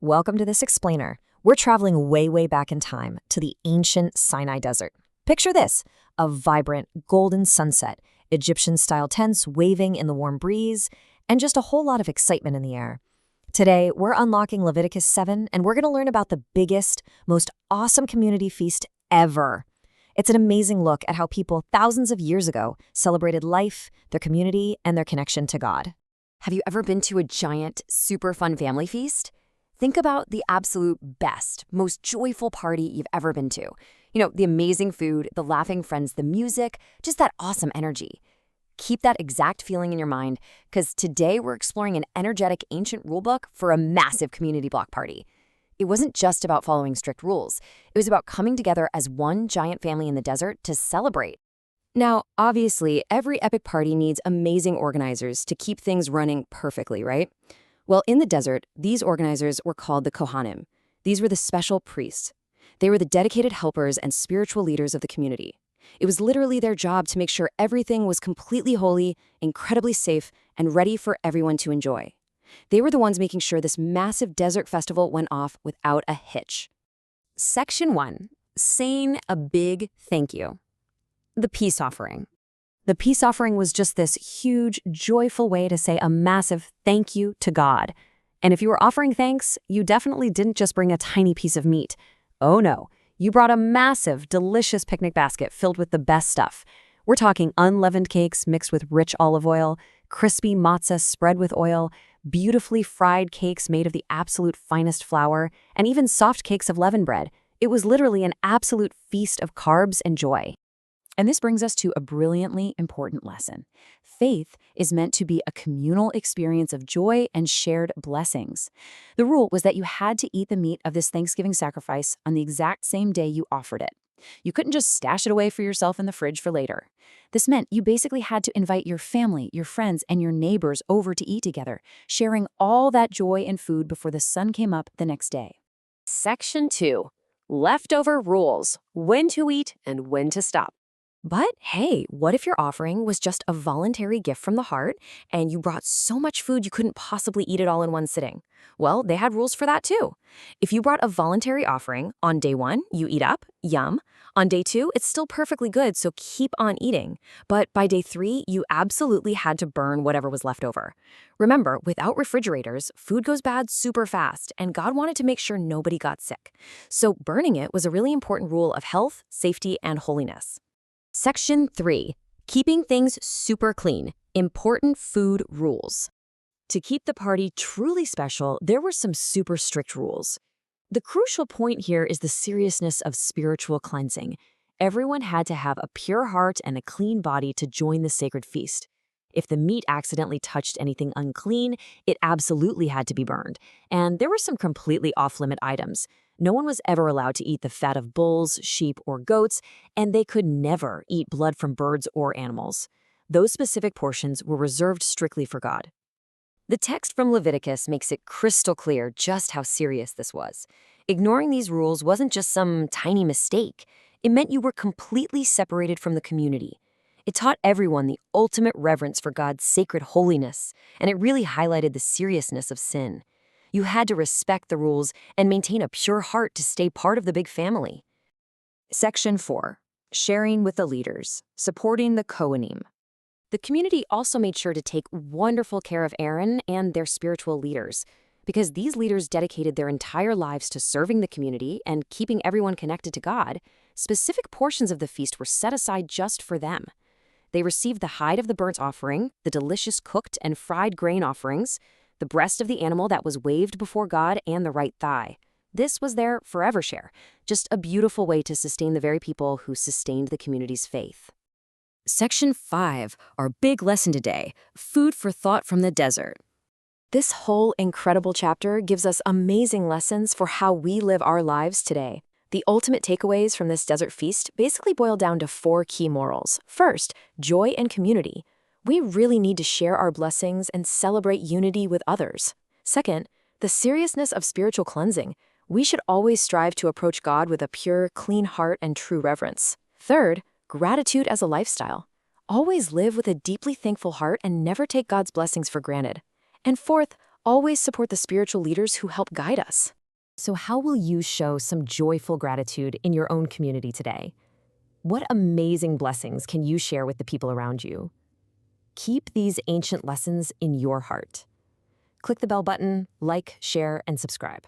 Welcome to this explainer. We're traveling way back in time to the ancient Sinai Desert. Picture this, a vibrant golden sunset, Egyptian-style tents waving in the warm breeze, and just a whole lot of excitement in the air. Today, we're unlocking Leviticus 7, and we're going to learn about the biggest, most awesome community feast ever. It's an amazing look at how people thousands of years ago celebrated life, their community, and their connection to God. Have you ever been to a giant, super fun family feast? Think about the absolute best, most joyful party you've ever been to. You know, the amazing food, the laughing friends, the music, just that awesome energy. Keep that exact feeling in your mind, because today we're exploring an energetic ancient rulebook for a massive community block party. It wasn't just about following strict rules. It was about coming together as one giant family in the desert to celebrate. Now, obviously, every epic party needs amazing organizers to keep things running perfectly, right? Well, in the desert, these organizers were called the Kohanim. These were the special priests. They were the dedicated helpers and spiritual leaders of the community. It was literally their job to make sure everything was completely holy, incredibly safe, and ready for everyone to enjoy. They were the ones making sure this massive desert festival went off without a hitch. Section 1. Saying a big thank you. The peace offering. The peace offering was just this huge, joyful way to say a massive thank you to God. And if you were offering thanks, you definitely didn't just bring a tiny piece of meat. Oh no, you brought a massive, delicious picnic basket filled with the best stuff. We're talking unleavened cakes mixed with rich olive oil, crispy matzah spread with oil, beautifully fried cakes made of the absolute finest flour, and even soft cakes of leavened bread. It was literally an absolute feast of carbs and joy. And this brings us to a brilliantly important lesson. Faith is meant to be a communal experience of joy and shared blessings. The rule was that you had to eat the meat of this Thanksgiving sacrifice on the exact same day you offered it. You couldn't just stash it away for yourself in the fridge for later. This meant you basically had to invite your family, your friends, and your neighbors over to eat together, sharing all that joy and food before the sun came up the next day. Section 2. Leftover rules. When to eat and when to stop. But hey, what if your offering was just a voluntary gift from the heart and you brought so much food you couldn't possibly eat it all in one sitting? Well, they had rules for that too. If you brought a voluntary offering, on day 1, you eat up, yum. On day 2, it's still perfectly good, so keep on eating. But by day 3, you absolutely had to burn whatever was left over. Remember, without refrigerators, food goes bad super fast, and God wanted to make sure nobody got sick. So burning it was a really important rule of health, safety, and holiness. Section 3. Keeping things super clean. Important food rules. To keep the party truly special, there were some super strict rules. The crucial point here is the seriousness of spiritual cleansing. Everyone had to have a pure heart and a clean body to join the sacred feast. If the meat accidentally touched anything unclean, it absolutely had to be burned. And there were some completely off-limit items. No one was ever allowed to eat the fat of bulls, sheep, or goats, and they could never eat blood from birds or animals. Those specific portions were reserved strictly for God. The text from Leviticus makes it crystal clear just how serious this was. Ignoring these rules wasn't just some tiny mistake. It meant you were completely separated from the community. It taught everyone the ultimate reverence for God's sacred holiness, and it really highlighted the seriousness of sin. You had to respect the rules and maintain a pure heart to stay part of the big family. Section 4. Sharing with the leaders. Supporting the Kohanim. The community also made sure to take wonderful care of Aaron and their spiritual leaders, because these leaders dedicated their entire lives to serving the community and keeping everyone connected to God. Specific portions of the feast were set aside just for them. They received the hide of the burnt offering, the delicious cooked and fried grain offerings, the breast of the animal that was waved before God, and the right thigh. This was their forever share, just a beautiful way to sustain the very people who sustained the community's faith. Section 5, our big lesson today, food for thought from the desert. This whole incredible chapter gives us amazing lessons for how we live our lives today. The ultimate takeaways from this desert feast basically boil down to 4 key morals. First, joy and community. We really need to share our blessings and celebrate unity with others. Second, the seriousness of spiritual cleansing. We should always strive to approach God with a pure, clean heart and true reverence. Third, gratitude as a lifestyle. Always live with a deeply thankful heart and never take God's blessings for granted. And fourth, always support the spiritual leaders who help guide us. So how will you show some joyful gratitude in your own community today? What amazing blessings can you share with the people around you? Keep these ancient lessons in your heart. Click the bell button, like, share, and subscribe.